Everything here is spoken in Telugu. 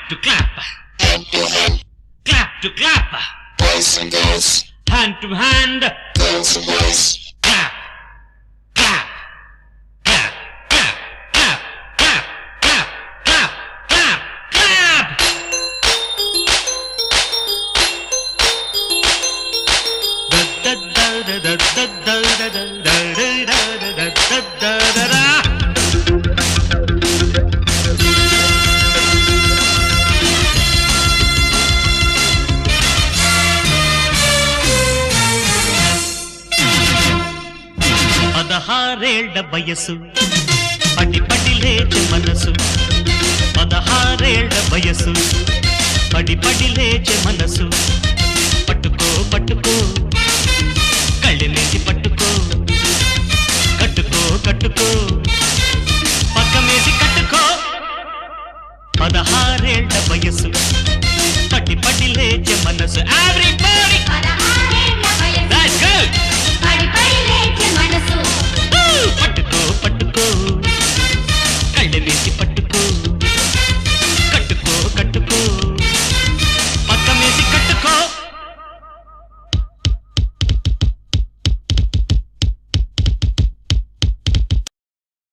to clap, clap to clap, boys and girls, hand to hand, girls and boys, clap, clap, clap, clap, clap, clap, clap, clap, clap, clap. Da da da da da da da da da da da da da. పదహారేళ్ల వయసు పడి పడి లేచే మనసు, పదహారేళ్ల వయసు పడి పడి లేచే మనసు. పట్టుకో పట్టుకో కళ్ళెమేసి పట్టుకో, కట్టుకో కట్టుకో పక్కమేసి కట్టుకో. పదహారేళ్ల వయసు పడి పడి లేచే మనసు. Everybody! That's good! పట్టుకో